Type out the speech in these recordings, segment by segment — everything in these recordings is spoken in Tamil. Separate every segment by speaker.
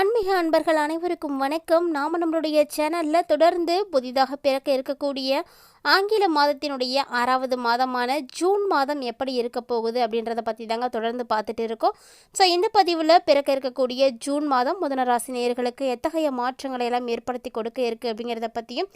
Speaker 1: ஆன்மீக அன்பர்கள் அனைவருக்கும் வணக்கம். நாம் நம்மளுடைய சேனலில் தொடர்ந்து புதிதாக பிறக்க இருக்கக்கூடிய ஆங்கில மாதத்தினுடைய 6வது மாதமான ஜூன் மாதம் எப்படி இருக்க போகுது அப்படின்றத பற்றி தாங்க தொடர்ந்து பார்த்துட்டு இருக்கோம். ஸோ இந்த பதிவில் பிறக்க இருக்கக்கூடிய ஜூன் மாதம் மிதுன ராசி நேயர்களுக்கு எத்தகைய மாற்றங்களை எல்லாம் ஏற்படுத்தி கொடுக்க இருக்குது அப்படிங்கிறத பற்றியும்,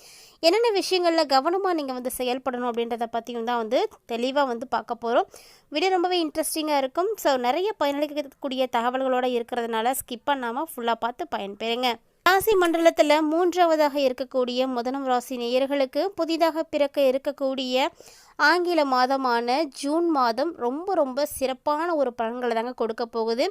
Speaker 1: என்னென்ன விஷயங்களில் கவனமாக நீங்கள் செயல்படணும் அப்படின்றத பற்றியும் தான் தெளிவாக பார்க்க போகிறோம். வீடியோ ரொம்பவே இன்ட்ரெஸ்டிங்காக இருக்கும். ஸோ நிறைய பயனளிக்கக்கூடிய தகவல்களோடு இருக்கிறதுனால ஸ்கிப் பண்ணாமல் ஃபுல்லாக பார்த்து பயன்பெறுங்க. ராசி மண்டலத்தில் 3வதாக இருக்கக்கூடிய மிதுனம் ராசி நேயர்களுக்கு புதிதாக பிறக்க இருக்கக்கூடிய ஆங்கில மாதமான ஜூன் மாதம் ரொம்ப ரொம்ப சிறப்பான ஒரு பலன்களை தாங்க கொடுக்க போகுது.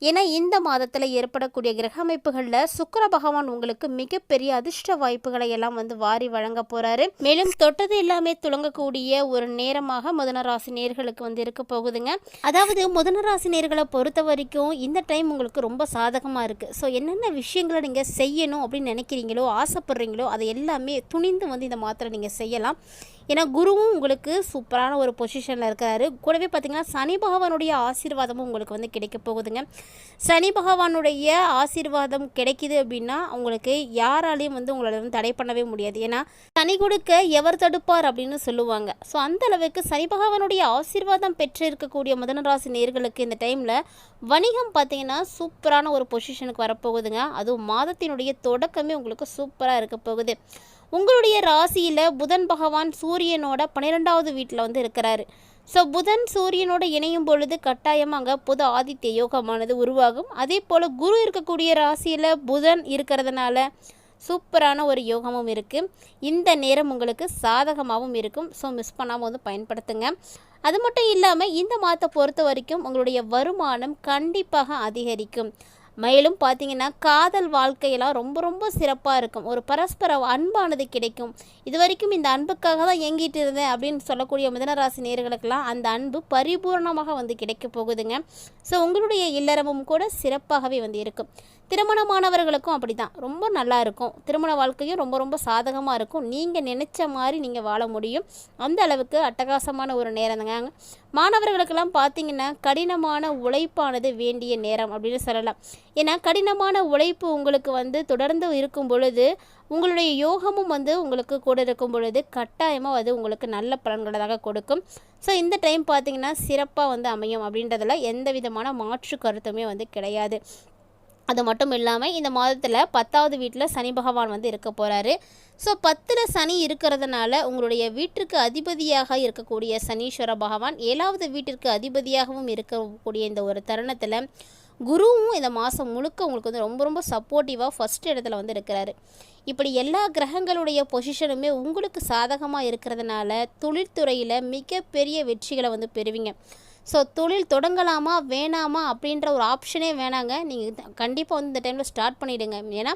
Speaker 1: ஏன்னா இந்த மாதத்தில் ஏற்படக்கூடிய கிரக அமைப்புகளில் சுக்கிர பகவான் உங்களுக்கு மிகப்பெரிய அதிர்ஷ்ட வாய்ப்புகளை எல்லாம் வாரி வழங்க போகிறாரு. மேலும் தொட்டது எல்லாமே துளங்கக்கூடிய ஒரு நேரமாக மிதுன ராசி நேயர்களுக்கு இருக்க போகுதுங்க. அதாவது மிதுன ராசி நேயர்களை பொறுத்த வரைக்கும் இந்த டைம் உங்களுக்கு ரொம்ப சாதகமாக இருக்குது. ஸோ என்னென்ன விஷயங்களை நீங்கள் செய்யணும் அப்படின்னு நினைக்கிறீங்களோ, ஆசைப்படுறீங்களோ, அதை எல்லாமே துணிந்து இந்த மாதத்தில் நீங்கள் செய்யலாம். ஏன்னா குருவும் உங்களுக்கு சூப்பரான ஒரு பொசிஷனில் இருக்கிறாரு. கூடவே பார்த்திங்கன்னா சனி பகவானுடைய ஆசீர்வாதமும் உங்களுக்கு கிடைக்க போகுதுங்க. சனி பகவானுடைய ஆசீர்வாதம் கிடைக்கிது அப்படின்னா உங்களுக்கு யாராலையும் உங்களை தடை பண்ணவே முடியாது. ஏன்னா சனி கொடுக்க எவர் தடுப்பார் அப்படின்னு சொல்லுவாங்க. ஸோ அந்த அளவுக்கு சனி பகவானுடைய ஆசீர்வாதம் பெற்று இருக்கக்கூடிய மிதுன ராசி நேயர்களுக்கு இந்த டைமில் வணிகம் பார்த்திங்கன்னா சூப்பரான ஒரு பொசிஷனுக்கு வரப்போகுதுங்க. அதுவும் மாதத்தினுடைய தொடக்கமே உங்களுக்கு சூப்பராக இருக்க போகுது. உங்களுடைய ராசியில் புதன் பகவான் சூரியனோட 12வது வீட்டில் இருக்கிறாரு. ஸோ புதன் சூரியனோட இணையும் பொழுது கட்டாயமாக அங்கே புது ஆதித்ய யோகமானது உருவாகும். அதே போல் குரு இருக்கக்கூடிய ராசியில் புதன் இருக்கிறதுனால சூப்பரான ஒரு யோகமும் இருக்குது. இந்த நேரம் உங்களுக்கு சாதகமாகவும் இருக்கும். ஸோ மிஸ் பண்ணாமல் பயன்படுத்துங்க. அது மட்டும் இல்லாமல் இந்த மாதத்தை பொறுத்த வரைக்கும் உங்களுடைய வருமானம் கண்டிப்பாக அதிகரிக்கும். மேலும் பார்த்தீங்கன்னா காதல் வாழ்க்கையெல்லாம் ரொம்ப ரொம்ப சிறப்பாக இருக்கும். ஒரு பரஸ்பர அன்பானது கிடைக்கும். இது வரைக்கும் இந்த அன்புக்காக தான் இயங்கிட்டு இருந்தேன் அப்படின்னு சொல்லக்கூடிய மிதுனராசி நேயர்களுக்கெல்லாம் அந்த அன்பு பரிபூர்ணமாக கிடைக்க போகுதுங்க. ஸோ உங்களுடைய இல்லறமும் கூட சிறப்பாகவே இருக்கும். திருமணமானவர்களுக்கும் அப்படி தான் ரொம்ப நல்லா இருக்கும். திருமண வாழ்க்கையும் ரொம்ப ரொம்ப சாதகமாக இருக்கும். நீங்கள் நினச்ச மாதிரி நீங்கள் வாழ முடியும். அந்த அளவுக்கு அட்டகாசமான ஒரு நேரம் தாங்க. மாணவர்களுக்கெல்லாம் பார்த்தீங்கன்னா கடினமான உழைப்பானது வேண்டிய நேரம் அப்படின்னு சொல்லலாம். ஏன்னா கடினமான உழைப்பு உங்களுக்கு தொடர்ந்து இருக்கும் பொழுது உங்களுடைய யோகமும் உங்களுக்கு கூட இருக்கும் பொழுது கட்டாயமாக அது உங்களுக்கு நல்ல பலன்களாக கொடுக்கும். ஸோ இந்த டைம் பார்த்தீங்கன்னா சிறப்பாக அமையும் அப்படின்றதில் எந்த விதமான மாற்று கருத்துமே கிடையாது. அது மட்டும் இல்லாமல் இந்த மாதத்தில் 10வது வீட்டில் சனி பகவான் இருக்க போகிறாரு. ஸோ 10ல் சனி இருக்கிறதுனால உங்களுடைய வீட்டிற்கு அதிபதியாக இருக்கக்கூடிய சனீஸ்வர பகவான் 7வது வீட்டிற்கு அதிபதியாகவும் இருக்கக்கூடிய இந்த ஒரு தருணத்தில் குருவும் இந்த மாதம் முழுக்க உங்களுக்கு ரொம்ப ரொம்ப சப்போர்ட்டிவாக ஃபஸ்ட் இடத்துல இருக்கிறாரு. இப்படி எல்லா கிரகங்களுடைய பொசிஷனுமே உங்களுக்கு சாதகமாக இருக்கிறதுனால தொழில்துறையில் மிகப்பெரிய வெற்றிகளை பெறுவீங்க. ஸோ தொழில் தொடங்கலாமா வேணாமா அப்படின்ற ஒரு ஆப்ஷனே வேணாங்க. நீங்கள் கண்டிப்பாக இந்த டைமில் ஸ்டார்ட் பண்ணிவிடுங்க. ஏன்னா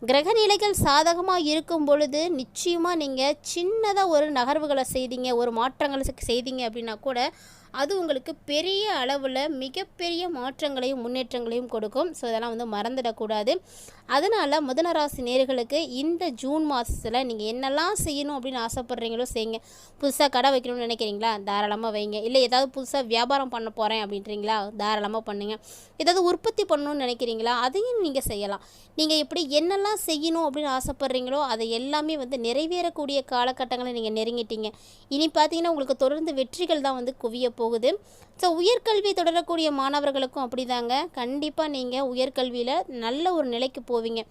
Speaker 1: கிரகநிலைகள் சாதகமாக இருக்கும் பொழுது நிச்சயமாக நீங்கள் சின்னதாக ஒரு நகர்வுகளை செய்தீங்க, ஒரு மாற்றங்களை செய்தீங்க அப்படின்னா கூட அது உங்களுக்கு பெரிய அளவில் மிகப்பெரிய மாற்றங்களையும் முன்னேற்றங்களையும் கொடுக்கும். ஸோ இதெல்லாம் மறந்துடக்கூடாது. அதனால் மிதுன ராசி நேயர்களுக்கு இந்த ஜூன் மாதத்தில் நீங்கள் என்னெல்லாம் செய்யணும் அப்படின்னு ஆசைப்பட்றீங்களோ செய்யுங்க. புதுசாக கடை வைக்கணும்னு நினைக்கிறீங்களா, தாராளமாக வைங்க. இல்லை ஏதாவது புதுசாக வியாபாரம் பண்ண போகிறேன் அப்படின்றீங்களா, தாராளமாக பண்ணுங்க. ஏதாவது உற்பத்தி பண்ணணும்னு நினைக்கிறீங்களா, அதையும் நீங்கள் செய்யலாம். நீங்கள் இப்படி என்னெல்லாம் செய்யணும் அப்படின்னு ஆசைப்பட்றீங்களோ அதை எல்லாமே நிறைவேறக்கூடிய காலகட்டங்களை நீங்கள் நெருங்கிட்டீங்க. இனி பார்த்தீங்கன்னா உங்களுக்கு தொடர்ந்து வெற்றிகள் தான் குவிய போகுது. ஸோ உயர்கல்வி தொடரக்கூடிய மாணவர்களுக்கும் அப்படி தாங்க. கண்டிப்பாக நீங்கள் உயர்கல்வியில் நல்ல ஒரு நிலைக்கு போவீங்க.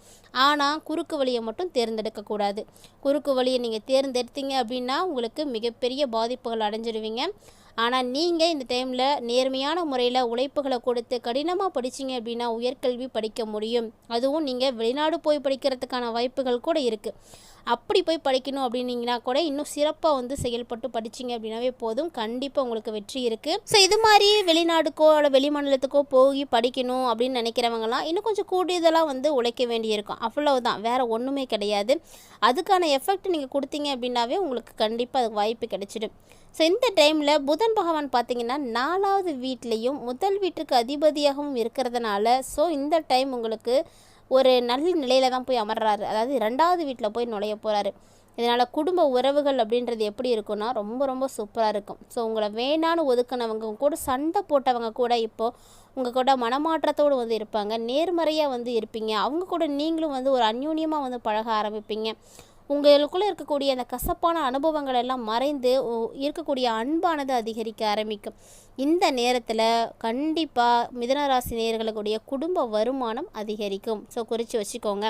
Speaker 1: ஆனால் குறுக்கு வழியை மட்டும் தேர்ந்தெடுக்கக்கூடாது. குறுக்கு வழியை நீங்கள் தேர்ந்தெடுத்தீங்க அப்படின்னா உங்களுக்கு மிகப்பெரிய பாதிப்புகள் அடைஞ்சிடுவீங்க. ஆனால் நீங்கள் இந்த டைமில் நேர்மையான முறையில் உழைப்புகளை கொடுத்து கடினமாக படிச்சிங்க அப்படின்னா உயர்கல்வி படிக்க முடியும். அதுவும் நீங்கள் வெளிநாடு போய் படிக்கிறதுக்கான வாய்ப்புகள் கூட இருக்குது. அப்படி போய் படிக்கணும் அப்படின்னீங்கன்னா கூட இன்னும் சிறப்பாக செயல்பட்டு படிச்சிங்க அப்படின்னாவே போதும். கண்டிப்பாக உங்களுக்கு வெற்றி இருக்குது. ஸோ இது மாதிரி வெளிநாடுக்கோ இல்லை வெளிமாநிலத்துக்கோ போய் படிக்கணும் அப்படின்னு நினைக்கிறவங்களாம் இன்னும் கொஞ்சம் கூடியதெல்லாம் உழைக்க வேண்டியிருக்கும். அவ்வளவுதான், வேறு ஒன்றுமே கிடையாது. அதுக்கான எஃபெக்ட் நீங்கள் கொடுத்தீங்க அப்படின்னாவே உங்களுக்கு கண்டிப்பாக அதுக்கு வாய்ப்பு கிடைச்சிடும். ஸோ இந்த டைமில் புதன் பகவான் பார்த்திங்கன்னா 4வது வீட்லேயும் முதல் வீட்டுக்கு அதிபதியாகவும் இருக்கிறதுனால ஸோ இந்த டைம் உங்களுக்கு ஒரு நல்ல நிலையில் தான் போய் அமர்றாரு. அதாவது 2வது வீட்டில் போய் நுழைய போகிறாரு. இதனால் குடும்ப உறவுகள் அப்படின்றது எப்படி இருக்குன்னா ரொம்ப ரொம்ப சூப்பராக இருக்கும். ஸோ உங்களை வேணான்னு ஒதுக்கினவங்க கூட சண்டை போட்டவங்க கூட இப்போது உங்கள் கூட மனமாற்றத்தோடு வந்து இருப்பாங்க. நேர்மறையாக வந்து இருப்பீங்க. அவங்க கூட நீங்களும் வந்து ஒரு அந்யோன்யமாக வந்து பழக ஆரம்பிப்பீங்க. உங்களுக்குள்ளே இருக்கக்கூடிய அந்த கசப்பான அனுபவங்கள் எல்லாம் மறைந்து இருக்கக்கூடிய அன்பானது அதிகரிக்க ஆரம்பிக்கும். இந்த நேரத்தில் கண்டிப்பாக மிதுனராசி நேயர்களுடைய குடும்ப வருமானம் அதிகரிக்கும். ஸோ குறித்து வச்சுக்கோங்க.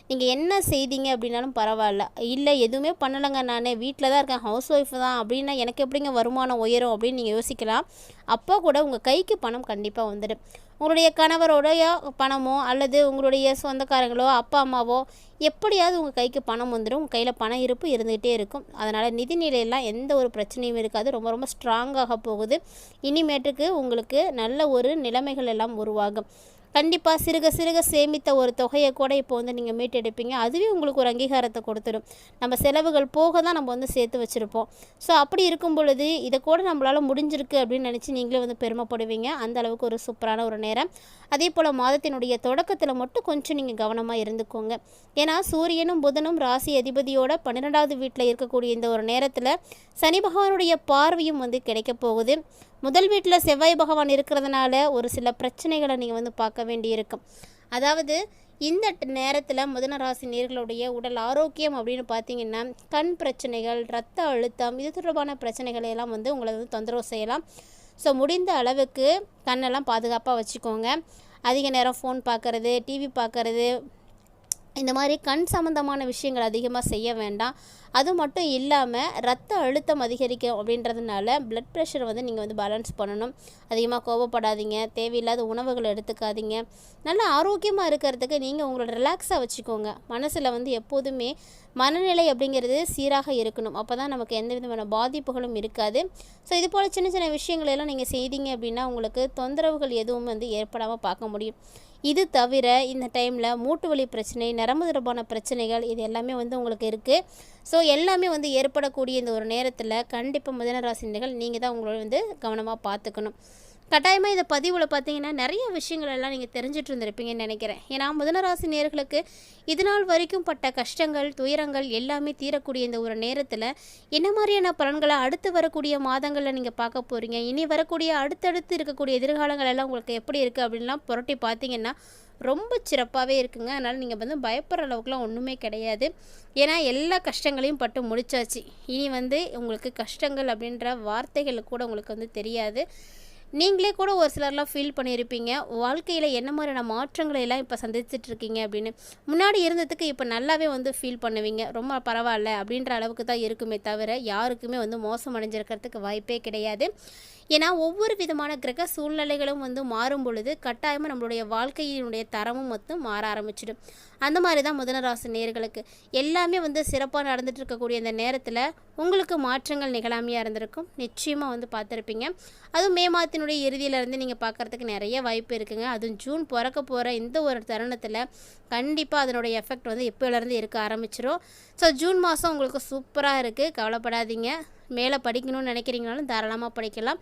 Speaker 1: நீங்கள் என்ன செய்தீங்க அப்படின்னாலும் பரவாயில்ல, இல்லை எதுவுமே பண்ணலைங்க, நான் வீட்டில் தான் இருக்கேன், ஹவுஸ் ஒய்ஃப் தான் அப்படின்னா எனக்கு எப்படிங்க வருமானம் உயரும் அப்படின்னு நீங்கள் யோசிக்கலாம். அப்போ கூட உங்கள் கைக்கு பணம் கண்டிப்பாக வந்துடும். உங்களுடைய கணவருடைய பணமோ அல்லது உங்களுடைய சொந்தக்காரங்களோ அப்பா அம்மாவோ எப்படியாவது உங்கள் கைக்கு பணம் வந்துடும். உங்கள் கையில் பண இருப்பு இருந்துகிட்டே இருக்கும். அதனால் நிதிநிலையெல்லாம் எந்த ஒரு பிரச்சனையும் இருக்காது. ரொம்ப ரொம்ப ஸ்ட்ராங்காக போகுது. இனிமேட்டுக்கு உங்களுக்கு நல்ல ஒரு நிலைமைகள் எல்லாம் உருவாகும். கண்டிப்பாக சிறுக சிறுக சேமித்த ஒரு தொகையை கூட இப்போ வந்து நீங்கள் மீட்டெடுப்பீங்க. அதுவே உங்களுக்கு ஒரு அங்கீகாரத்தை கொடுத்துடும். நம்ம செலவுகள் போக தான் நம்ம வந்து சேர்த்து வச்சுருப்போம். ஸோ அப்படி இருக்கும் பொழுது இதை கூட நம்மளால் முடிஞ்சிருக்கு அப்படின்னு நினச்சி நீங்களே வந்து பெருமைப்படுவீங்க. அந்த அளவுக்கு ஒரு சூப்பரான ஒரு நேரம். அதே போல் மாதத்தினுடைய தொடக்கத்தில் மட்டும் கொஞ்சம் நீங்கள் கவனமாக இருந்துக்கோங்க. ஏன்னா சூரியனும் புதனும் ராசி அதிபதியோட 12வது வீட்டில் இருக்கக்கூடிய இந்த ஒரு நேரத்தில் சனி பகவானுடைய பார்வையும் வந்து கிடைக்க போகுது. முதல் வீட்டில் செவ்வாய் பகவான் இருக்கிறதுனால ஒரு சில பிரச்சனைகளை நீங்கள் வந்து பார்க்க வேண்டியிருக்கும். அதாவது இந்த நேரத்தில் மிதுன ராசி நேயர்களுடைய உடல் ஆரோக்கியம் அப்படின்னு பார்த்தீங்கன்னா கண் பிரச்சனைகள், இரத்த அழுத்தம், இது தொடர்பான பிரச்சனைகளை எல்லாம் வந்து உங்களை வந்து தொந்தரவு செய்யலாம். ஸோ முடிந்த அளவுக்கு கண்ணெல்லாம் பாதுகாப்பாக வச்சுக்கோங்க. அதிக நேரம் ஃபோன் பார்க்குறது, டிவி பார்க்குறது, இந்த மாதிரி கண் சம்மந்தமான விஷயங்கள் அதிகமாக செய்ய வேண்டாம். அது மட்டும் இல்லாமல் ரத்த அழுத்தம் அதிகரிக்கும் அப்படின்றதுனால பிளட் ப்ரெஷர் வந்து நீங்கள் வந்து பேலன்ஸ் பண்ணணும். அதிகமாக கோபப்படாதீங்க, தேவையில்லாத உணவுகள் எடுத்துக்காதீங்க. நல்லா ஆரோக்கியமாக இருக்கிறதுக்கு நீங்கள் உங்களோட ரிலாக்ஸாக வச்சுக்கோங்க. மனசில் வந்து எப்போதுமே மனநிலை அப்படிங்கிறது சீராக இருக்கணும். அப்போ தான் நமக்கு எந்த விதமான பாதிப்புகளும் இருக்காது. ஸோ இது போல் சின்ன சின்ன விஷயங்களெல்லாம் நீங்கள் செய்தீங்க அப்படின்னா உங்களுக்கு தொந்தரவுகள் எதுவும் வந்து ஏற்படாமல் பார்க்க முடியும். இது தவிர இந்த டைமில் மூட்டு வலி பிரச்சனை, நரம்பு தொடர்பான பிரச்சனைகள் இது எல்லாமே வந்து உங்களுக்கு இருக்குது. ஸோ எல்லாமே வந்து ஏற்படக்கூடிய இந்த ஒரு நேரத்தில் கண்டிப்பாக மிதுனராசினியர்கள் நீங்கள் தான் உங்களோட வந்து கவனமாக பார்த்துக்கணும். கட்டாயமாக இந்த பதிவில் பார்த்தீங்கன்னா நிறைய விஷயங்கள் எல்லாம் நீங்கள் தெரிஞ்சிட்டு இருந்திருப்பீங்கன்னு நினைக்கிறேன். ஏன்னா மிதுனராசி நேயர்களுக்கு இது நாள் வரைக்கும் பட்ட கஷ்டங்கள், துயரங்கள் எல்லாமே தீரக்கூடிய இந்த ஒரு நேரத்தில் என்ன மாதிரியான பலன்களை அடுத்து வரக்கூடிய மாதங்களில் நீங்கள் பார்க்க போகிறீங்க, இனி வரக்கூடிய அடுத்தடுத்து இருக்கக்கூடிய எதிர்காலங்கள் எல்லாம் உங்களுக்கு எப்படி இருக்குது அப்படின்லாம் புரட்டி பார்த்தீங்கன்னா ரொம்ப சிறப்பாகவே இருக்குங்க. அதனால் நீங்கள் வந்து பயப்படுற அளவுக்குலாம் ஒன்றுமே கிடையாது. ஏன்னா எல்லா கஷ்டங்களையும் பட்டு முடிச்சாச்சு. இனி வந்து உங்களுக்கு கஷ்டங்கள் அப்படின்ற வார்த்தைகள் கூட உங்களுக்கு வந்து தெரியாது. நீங்களே கூட ஒரு சிலர்லாம் ஃபீல் பண்ணியிருப்பீங்க, வாழ்க்கையில் என்ன மாதிரியான மாற்றங்களை எல்லாம் இப்போ சந்திச்சிட்ருக்கீங்க அப்படின்னு. முன்னாடி இருந்ததுக்கு இப்போ நல்லாவே வந்து ஃபீல் பண்ணுவீங்க. ரொம்ப பரவாயில்ல அப்படின்ற அளவுக்கு தான் இருக்குமே தவிர யாருக்குமே வந்து மோசம் அடைஞ்சிருக்கிறதுக்கு வாய்ப்பே கிடையாது. ஏன்னா ஒவ்வொரு விதமான கிரக சூழ்நிலைகளும் வந்து மாறும் பொழுது கட்டாயமாக நம்மளுடைய வாழ்க்கையினுடைய தரமும் மொத்தம் மாற ஆரம்பிச்சிடும். அந்த மாதிரி தான் மிதுனராசி நேயர்களுக்கு எல்லாமே வந்து சிறப்பாக நடந்துட்டு இருக்கக்கூடிய இந்த நேரத்தில் உங்களுக்கு மாற்றங்கள் நிகழாமையாக இருந்திருக்கும். நிச்சயமாக வந்து பார்த்துருப்பீங்க. அதுவும் மே மாதத்தினுடைய இறுதியிலேருந்து நீங்கள் பார்க்குறதுக்கு நிறைய வாய்ப்பு இருக்குங்க. அதுவும் ஜூன் பிறக்க போகிற இந்த ஒரு தருணத்தில் கண்டிப்பாக அதனுடைய எஃபெக்ட் வந்து எப்போலேருந்து இருக்க ஆரம்பிச்சிடும். ஸோ ஜூன் மாதம் உங்களுக்கு சூப்பராக இருக்குது, கவலைப்படாதீங்க. மேலே படிக்கணும்னு நினைக்கிறீங்கனாலும் தாராளமாக படிக்கலாம்.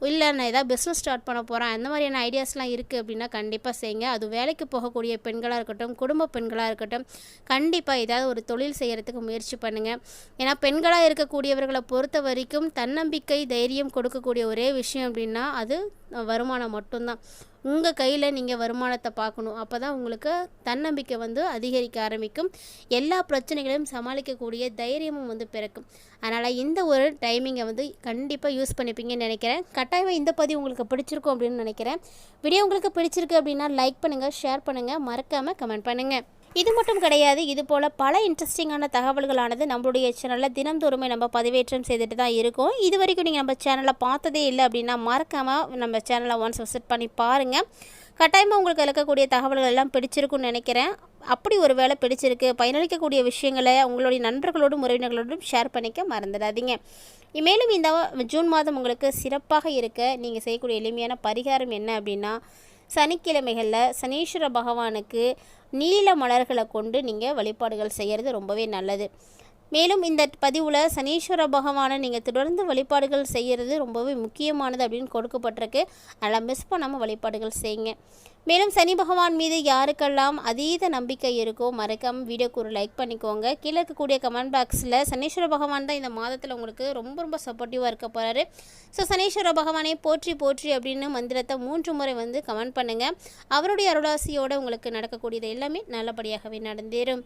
Speaker 1: இல்லை நான் ஏதாவது பிஸ்னஸ் ஸ்டார்ட் பண்ண போகிறேன் அந்த மாதிரியான ஐடியாஸ்லாம் இருக்குது அப்படின்னா கண்டிப்பாக செய்யுங்க. அது வேலைக்கு போகக்கூடிய பெண்களாக இருக்கட்டும், குடும்ப பெண்களாக இருக்கட்டும், கண்டிப்பாக ஏதாவது ஒரு தொழில் செய்கிறதுக்கு முயற்சி பண்ணுங்கள். ஏன்னா பெண்களாக இருக்கக்கூடியவர்களை பொறுத்த வரைக்கும் தன்னம்பிக்கை, தைரியம் கொடுக்கக்கூடிய ஒரே விஷயம் அப்படின்னா அது வருமானம் மட்டும்தான். உங்கள் கையில் நீங்கள் வருமானத்தை பார்க்கணும். அப்போ தான் உங்களுக்கு தன்னம்பிக்கை வந்து அதிகரிக்க ஆரம்பிக்கும். எல்லா பிரச்சனைகளையும் சமாளிக்கக்கூடிய தைரியமும் வந்து பிறக்கும். அதனால் இந்த ஒரு டைமிங்கை வந்து கண்டிப்பாக யூஸ் பண்ணிப்பீங்கன்னு நினைக்கிறேன். கட்டாயமாக இந்த பதிவு உங்களுக்கு பிடிச்சிருக்கும் அப்படின்னு நினைக்கிறேன். வீடியோ உங்களுக்கு பிடிச்சிருக்கு அப்படின்னா லைக் பண்ணுங்கள், ஷேர் பண்ணுங்கள், மறக்காமல் கமெண்ட் பண்ணுங்கள். இது மட்டும் கிடையாது, இது போல் பல இன்ட்ரெஸ்டிங்கான தகவல்களானது நம்மளுடைய சேனலில் தினந்தோறுமே நம்ம பதிவேற்றம் செய்துட்டு தான் இருக்கோம். இது வரைக்கும் நீங்கள் நம்ம சேனலை பார்த்ததே இல்லை அப்படின்னா மறக்காமல் நம்ம சேனலை ஒன்ஸ் விசிட் பண்ணி பாருங்கள். கட்டாயமாக உங்களுக்கு இருக்கக்கூடிய தகவல்கள் எல்லாம் பிடிச்சிருக்குன்னு நினைக்கிறேன். அப்படி ஒரு வேளை பிடிச்சிருக்கு, பயனளிக்கக்கூடிய விஷயங்களை உங்களுடைய நண்பர்களோடும் உறவினர்களோடும் ஷேர் பண்ணிக்க மறந்துடாதீங்க. மேலும் இந்த ஜூன் மாதம் உங்களுக்கு சிறப்பாக இருக்க நீங்கள் செய்யக்கூடிய எளிமையான பரிகாரம் என்ன அப்படின்னா, சனிக்கிழமைகளில் சனீஸ்வர பகவானுக்கு நீல மலர்களை கொண்டு நீங்கள் வழிபாடுகள் செய்கிறது ரொம்பவே நல்லது. மேலும் இந்த பதிவில் சனீஸ்வர பகவானை நீங்கள் தொடர்ந்து வழிபாடுகள் செய்கிறது ரொம்பவே முக்கியமானது அப்படின்னு கொடுக்கப்பட்டிருக்கு. அதனால் மிஸ் பண்ணாமல் வழிபாடுகள் செய்யுங்க. மேலும் சனி பகவான் மீது யாருக்கெல்லாம் அதீத நம்பிக்கை இருக்கோ மறக்காம வீடியோக்கு ஒரு லைக் பண்ணிக்கோங்க. கீழே இருக்கக்கூடிய கமெண்ட் பாக்ஸில் சனீஸ்வர பகவான் தான் இந்த மாதத்தில் உங்களுக்கு ரொம்ப ரொம்ப சப்போர்ட்டிவாக இருக்க போகிறாரு. ஸோ சனீஸ்வர பகவானை போற்றி போற்றி அப்படின்னு மந்திரத்தை 3 முறை கமெண்ட் பண்ணுங்கள். அவருடைய அருளாசியோடு உங்களுக்கு நடக்கக்கூடியது எல்லாமே நல்லபடியாகவே நடந்தேறும்.